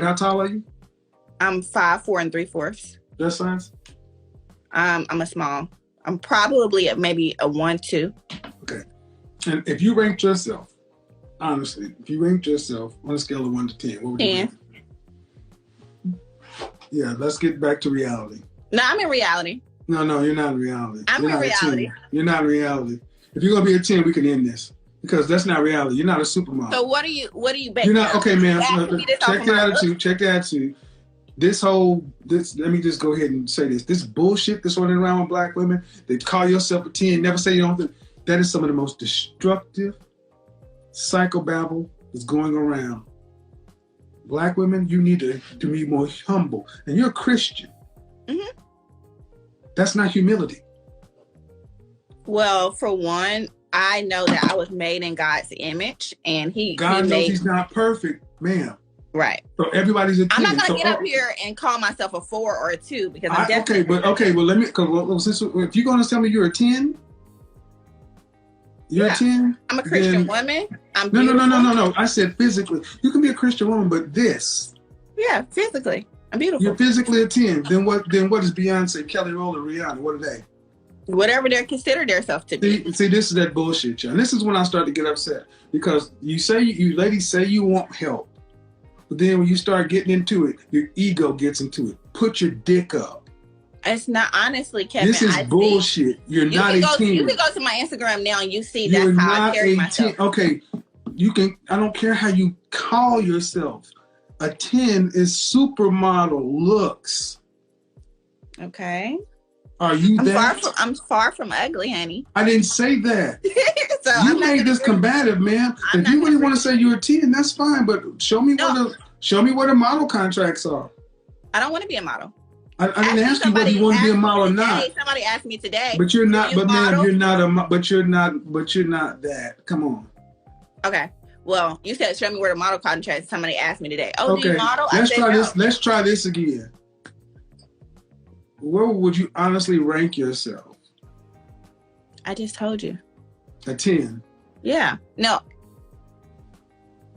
How tall are you? I'm 5'4" 3/4. That size? I'm a small. I'm probably maybe a 1-2. Okay. And if you ranked yourself, honestly, if you ranked yourself on a scale of 1 to 10, what would you rank? Yeah, let's get back to reality. No, I'm in reality. No, you're not in reality. I'm in reality. You're not in reality. If you're gonna be a 10, we can end this because that's not reality. You're not a supermodel. So what are you basing? You're not okay, man. Check the attitude. Check the attitude. This. Let me just go ahead and say this. This bullshit that's running around with black women. They call yourself a 10. Never say you don't. That is some of the most destructive psychobabble that's going around. Black women, you need to be more humble. And you're a Christian. Mm-hmm. That's not humility. Well, for one, I know that I was made in God's image, and God knows He's not perfect, ma'am. Right. So everybody's a 10. I'm not gonna get up here and call myself a 4 or a 2 because I'm definitely well, let me. If you're gonna tell me you're a 10, you're a 10. I'm a Christian woman. I'm no. I said physically. You can be a Christian woman, but this. Yeah, physically, I'm beautiful. You're physically a 10. Then what is Beyonce, Kelly Rowland, Rihanna? What are they? Whatever they consider themselves to be. See, this is that bullshit, y'all. And this is when I start to get upset because you ladies say you want help. But then when you start getting into it, your ego gets into it. Put your dick up. It's not, honestly, Kevin. This is bullshit. You're not 18. You can go to my Instagram now and you see that's how I carry myself. Okay, you can. I don't care how you call yourself. A 10 is supermodel looks. Okay. Are you I'm far from ugly, honey. I didn't say that. So you made this combative, man. If you really want to say you're a 10, that's fine. But show me what the model contracts are. I don't want to be a model. I didn't ask you whether you want to be a model or not. Somebody asked me today. But you're not. But ma'am, you're not But you're not that. Come on. Okay. Well, you said show me where the model contract. Somebody asked me today. Oh, okay. Do you model? Let's try this again. Where would you honestly rank yourself? I just told you. A 10. Yeah. No.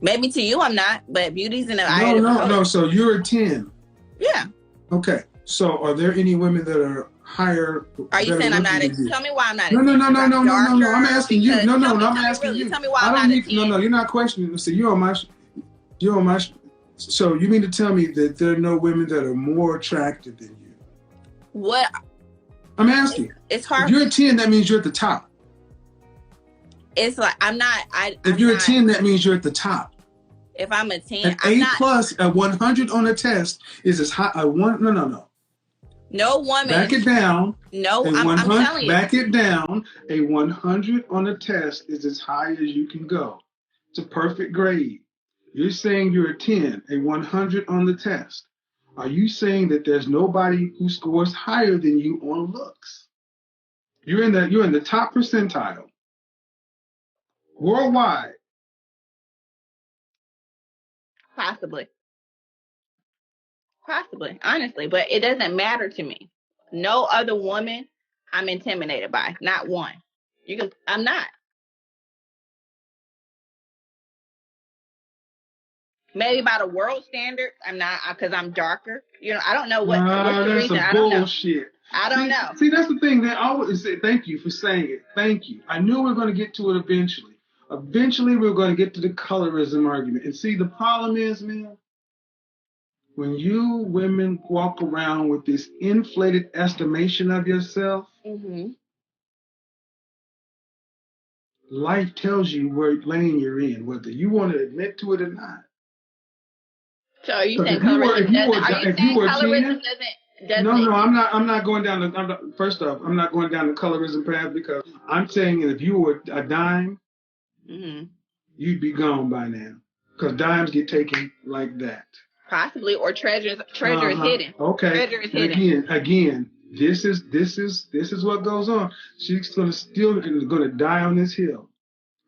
Maybe to you I'm not, but beauty's in the eye of the beholder. No. So you're a 10. Yeah. Okay. So are there any women that are higher? Are you saying I'm not? Tell me why I'm not. No. I'm asking you. No. I'm asking you. Tell me why I'm not. No. You're not questioning. So you're on my. So you mean to tell me that there are no women that are more attractive than you? What? I'm asking. It's hard. If you're a 10, that means you're at the top. It's like I'm not. If you're a 10, that means you're at the top. If I'm a 10, an A plus, a 100 on a test is as high. No. No woman. Back it down. No, I'm telling you. Back it down. A 100 on a test is as high as you can go. It's a perfect grade. You're saying you're a 10, a 100 on the test. Are you saying that there's nobody who scores higher than you on looks? You're in the top percentile. Worldwide. Possibly, honestly, but it doesn't matter to me. No other woman I'm intimidated by. Not one. I'm not. Maybe by the world standard, I'm not, because I'm darker. I don't know what's the reason. I don't know. I don't know. See, that's the thing. They always say, thank you for saying it. Thank you. I knew we were going to get to it eventually. Eventually, we're going to get to the colorism argument. And see, the problem is, man, when you women walk around with this inflated estimation of yourself, life tells you what lane you're in, whether you want to admit to it or not. So are you saying colorism doesn't? No, I'm not going down first off, I'm not going down the colorism path because I'm saying that if you were a dime, you'd be gone by now. Because dimes get taken like that. Possibly, or treasure is hidden. Okay. Treasure is hidden. Again, this is what goes on. She's still gonna die on this hill.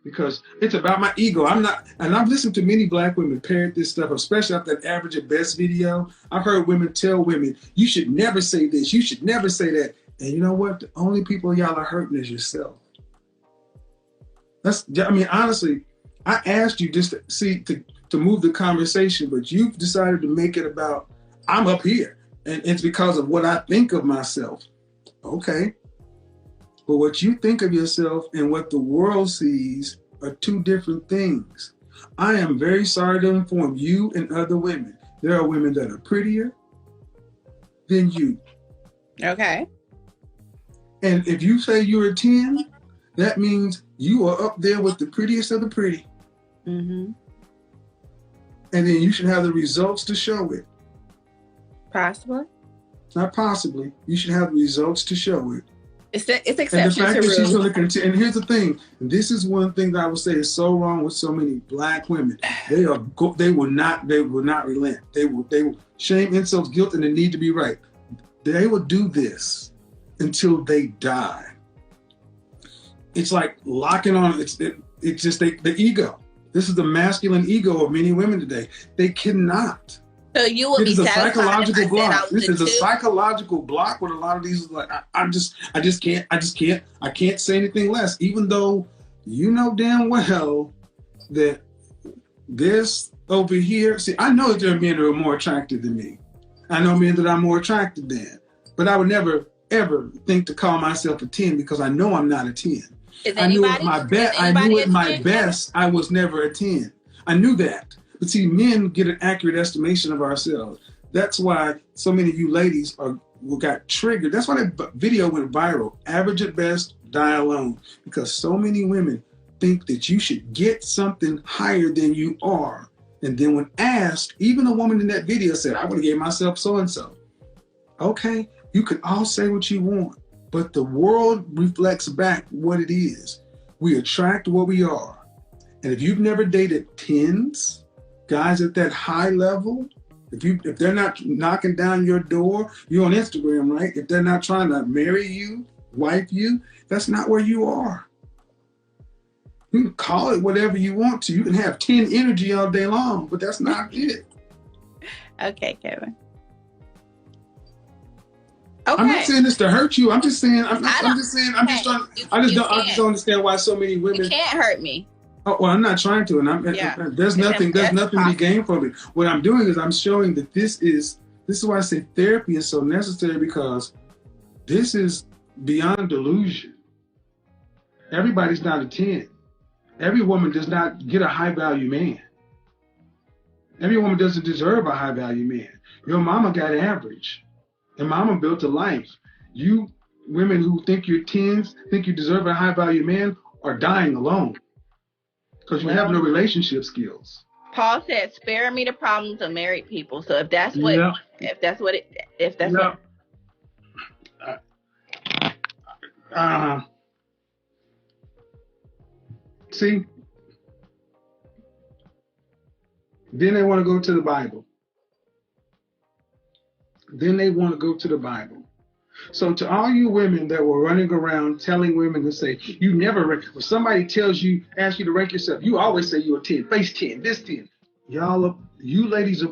Because it's about my ego. And I've listened to many black women parrot this stuff, especially after that Average at Best video. I've heard women tell women, you should never say this, you should never say that. And you know what? The only people y'all are hurting is yourself. Honestly, I asked you just to to move the conversation, but you've decided to make it about, I'm up here, and it's because of what I think of myself. Okay. But what you think of yourself and what the world sees are two different things. I am very sorry to inform you and other women. There are women that are prettier than you. Okay. And if you say you're a 10, that means you are up there with the prettiest of the pretty. Mm-hmm. And then you should have the results to show it. Possibly. Not possibly. You should have the results to show it. It's exception and the fact to that she's rule. going to continue. And here's the thing. This is one thing that I would say is so wrong with so many black women. They will not relent. They will shame, insults, guilt, and the need to be right. They will do this until they die. It's like locking on. It's just the ego. This is the masculine ego of many women today. They cannot. So you will be satisfied if I said I was This is a a 2? psychological block with a lot of these. Like I just can't say anything less, even though you know damn well that this over here. See, I know that there are men who are more attractive than me. I know men that I'm more attractive than, but I would never ever think to call myself a 10 because I know I'm not a 10. I knew at my best I was never a 10. I knew that. But see, men get an accurate estimation of ourselves. That's why so many of you ladies got triggered. That's why that video went viral. Average at best, die alone. Because so many women think that you should get something higher than you are. And then when asked, even a woman in that video said, I would have gave myself so-and-so. Okay, you can all say what you want, but the world reflects back what it is. We attract what we are. And if you've never dated 10s, guys at that high level, if they're not knocking down your door, you're on Instagram, right? If they're not trying to marry you, wife you, that's not where you are. You can call it whatever you want to. You can have 10 energy all day long, but that's not it. Okay, Kevin. Okay. I'm not saying this to hurt you. I'm just saying. I just don't understand why so many women. You can't hurt me. Oh, well, I'm not trying to, and there's nothing to be gained from it. What I'm doing is I'm showing that this is why I say therapy is so necessary, because this is beyond delusion. Everybody's not a 10. Every woman does not get a high value man. Every woman doesn't deserve a high value man. Your mama got average, and mama built a life. You women who think you're 10s, think you deserve a high value man, are dying alone. Because you have no relationship skills. Paul said, "Spare me the problems of married people." So if that's what, see, then they want to go to the Bible. So to all you women that were running around telling women to say, you never rank, when somebody asks you to rank yourself, you always say you're a 10, face 10, this 10. You ladies are